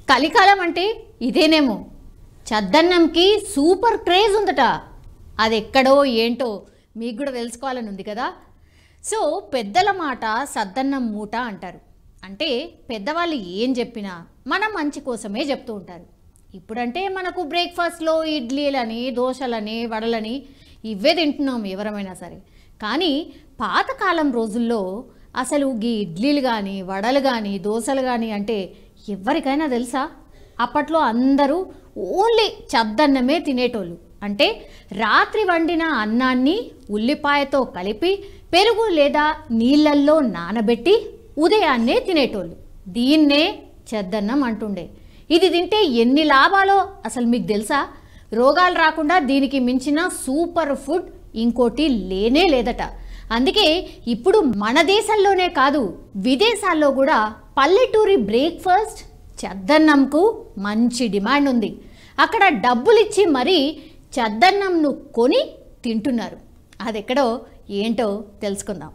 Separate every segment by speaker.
Speaker 1: కలికాలం అంటే ఇదేనేమో. చద్దన్నంకి సూపర్ క్రేజ్ ఉందట. అది ఎక్కడో ఏంటో మీకు కూడా తెలుసుకోవాలని ఉంది కదా. సో పెద్దల మాట సద్దన్నం మూట అంటారు. అంటే పెద్దవాళ్ళు ఏం చెప్పినా మన మంచి కోసమే చెప్తూ ఉంటారు. ఇప్పుడంటే మనకు బ్రేక్ఫాస్ట్లో ఇడ్లీలని, దోశలని, వడలని ఇవే తింటున్నాం ఎవరమైనా సరే. కానీ పాతకాలం రోజుల్లో అసలు ఈ ఇడ్లీలు కానీ, వడలు కానీ, దోశలు కానీ అంటే ఎవరికైనా తెలుసా? అప్పట్లో అందరూ ఓన్లీ చద్దన్నమే తినేటోళ్ళు. అంటే రాత్రి వండిన అన్నాన్ని ఉల్లిపాయతో కలిపి పెరుగు లేదా నీళ్ళల్లో నానబెట్టి ఉదయాన్నే తినేటోళ్ళు. దీన్నే చద్దన్నం అంటుండే. ఇది తింటే ఎన్ని లాభాలో అసలు మీకు తెలుసా? రోగాలు రాకుండా దీనికి మించిన సూపర్ ఫుడ్ ఇంకోటి లేనే లేదట. అందుకే ఇప్పుడు మన దేశంలోనే కాదు, విదేశాల్లో కూడా పల్లెటూరి బ్రేక్ఫాస్ట్ చద్దన్నంకు మంచి డిమాండ్ ఉంది. అక్కడ డబ్బులిచ్చి మరీ చద్దన్నంను కొని తింటున్నారు. అదెక్కడో ఏంటో తెలుసుకుందాం.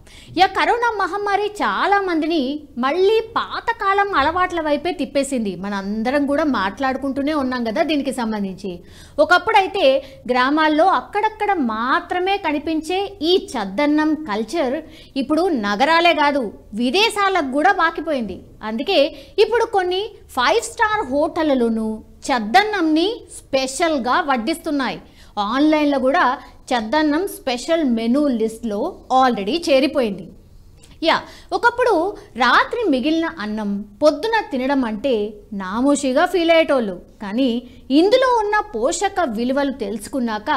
Speaker 1: కరోనా మహమ్మారి చాలామందిని మళ్ళీ పాతకాలం అలవాట్ల వైపే తిప్పేసింది. మనందరం కూడా మాట్లాడుకుంటూనే ఉన్నాం కదా దీనికి సంబంధించి. ఒకప్పుడైతే గ్రామాల్లో అక్కడక్కడ మాత్రమే కనిపించే ఈ చద్దన్నం కల్చర్ ఇప్పుడు నగరాలే కాదు విదేశాలకు కూడా బాకిపోయింది. అందుకే ఇప్పుడు కొన్ని 5 స్టార్ హోటళ్లలోనూ చద్దన్నంని స్పెషల్గా వడ్డిస్తున్నాయి. ఆన్లైన్లో కూడా చద్దన్నం స్పెషల్ మెనూ లిస్ట్లో ఆల్రెడీ చేరిపోయింది. ఒకప్పుడు రాత్రి మిగిలిన అన్నం పొద్దున తినడం అంటే నామోషిగా ఫీల్ అయ్యేటోళ్ళు. కానీ ఇందులో ఉన్న పోషక విలువలు తెలుసుకున్నాక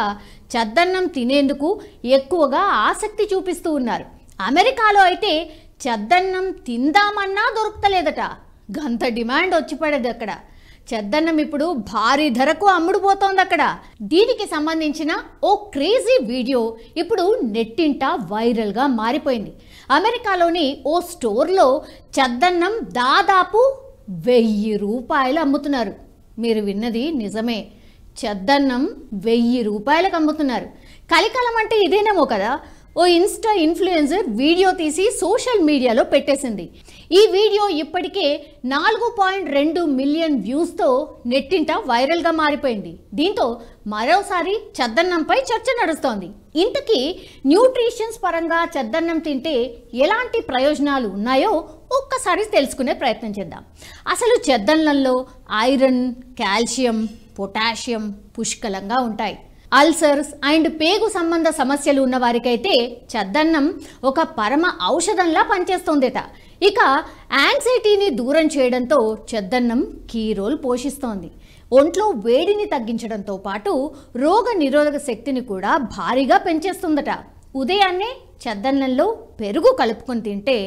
Speaker 1: చద్దన్నం తినేందుకు ఎక్కువగా ఆసక్తి చూపిస్తూ ఉన్నారు. అమెరికాలో అయితే చద్దన్నం తిందామన్నా దొరుకుతలేదట. గంత డిమాండ్ వచ్చి పడేది అక్కడ. చద్దన్నం ఇప్పుడు భారీ ధరకు అమ్ముడుపోతోంది అక్కడ. దీనికి సంబంధించిన ఓ క్రేజీ వీడియో ఇప్పుడు నెట్టింట వైరల్గా మారిపోయింది. అమెరికాలోని ఓ స్టోర్లో చద్దన్నం దాదాపు 1000 రూపాయలు అమ్ముతున్నారు. మీరు విన్నది నిజమే, చద్దన్నం 1000 రూపాయలకు అమ్ముతున్నారు. కలికాలం అంటే ఇదేనేమో కదా. ఓ ఇన్స్టా ఇన్ఫ్లుయెన్సర్ వీడియో తీసి సోషల్ మీడియాలో పెట్టేసింది. ఈ వీడియో ఇప్పటికే 4.2 మిలియన్ వ్యూస్తో నెట్టింట వైరల్గా మారిపోయింది. దీంతో మరోసారి చద్దన్నంపై చర్చ నడుస్తోంది. ఇంతకీ న్యూట్రిషన్స్ పరంగా చద్దన్నం తింటే ఎలాంటి ప్రయోజనాలు ఉన్నాయో ఒక్కసారి తెలుసుకునే ప్రయత్నం చేద్దాం. అసలు చద్దన్నంలో ఐరన్, కాల్షియం, పొటాషియం పుష్కలంగా ఉంటాయి. అల్సర్స్ అండ్ పేగు సంబంధ సమస్యలు ఉన్న వారికైతే చద్దన్నం ఒక పరమ ఔషధంలా పనిచేస్తోందట. ఇక యాంగ్జైటీని దూరం చేయడంతో చద్దన్నం కీ రోల్ పోషిస్తోంది. ఒంట్లో వేడిని తగ్గించడంతో పాటు రోగ నిరోధక శక్తిని కూడా భారీగా పెంచేస్తుందట. ఉదయాన్నే చద్దన్నంలో పెరుగు కలుపుకొని తింటే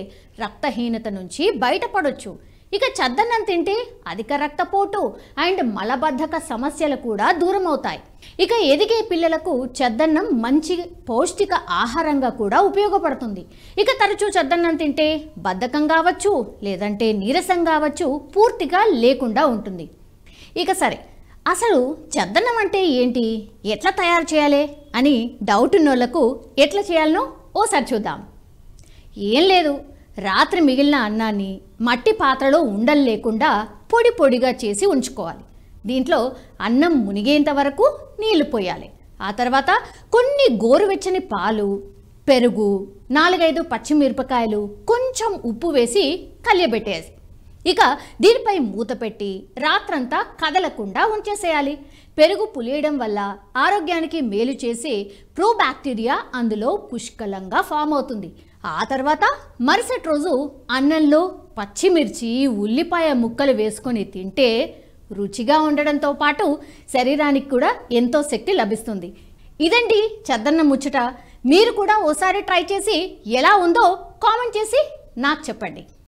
Speaker 1: రక్తహీనత నుంచి బయటపడొచ్చు. ఇక చద్దన్నం తింటే అధిక రక్తపోటు అండ్ మలబద్ధక సమస్యలు కూడా దూరం అవుతాయి. ఇక ఎదిగే పిల్లలకు చద్దన్నం మంచి పౌష్టిక ఆహారంగా కూడా ఉపయోగపడుతుంది. ఇక తరచూ చద్దన్నం తింటే బద్ధకం కావచ్చు, లేదంటే నీరసం కావచ్చు, పూర్తిగా లేకుండా ఉంటుంది. ఇక సరే, అసలు చద్దన్నం అంటే ఏంటి, ఎట్లా తయారు చేయాలి అని డౌట్ ఉన్నోళ్లకు ఎట్లా చేయాలనో ఓసారి చూద్దాం. ఏం లేదు, రాత్రి మిగిలిన అన్నాన్ని మట్టి పాత్రలో ఉండలు లేకుండా పొడి పొడిగా చేసి ఉంచుకోవాలి. దీంట్లో అన్నం మునిగేంత వరకు నీళ్లు పోయాలి. ఆ తర్వాత కొన్ని గోరువెచ్చని పాలు, పెరుగు, 4-5 పచ్చిమిరపకాయలు, కొంచెం ఉప్పు వేసి కలియబెట్టేసి ఇక దీనిపై మూత పెట్టి రాత్రంతా కదలకుండా ఉంచేసేయాలి. పెరుగు పులియడం వల్ల ఆరోగ్యానికి మేలు చేసే ప్రోబాక్టీరియా అందులో పుష్కలంగా ఫామ్ అవుతుంది. ఆ తర్వాత మరుసటి రోజు అన్నంలో పచ్చిమిర్చి, ఉల్లిపాయ ముక్కలు వేసుకొని తింటే రుచిగా ఉండడంతో పాటు శరీరానికి కూడా ఎంతో శక్తి లభిస్తుంది. ఇదండి చద్దన్నం ముచ్చట. మీరు కూడా ఓసారి ట్రై చేసి ఎలా ఉందో కామెంట్ చేసి నాకు చెప్పండి.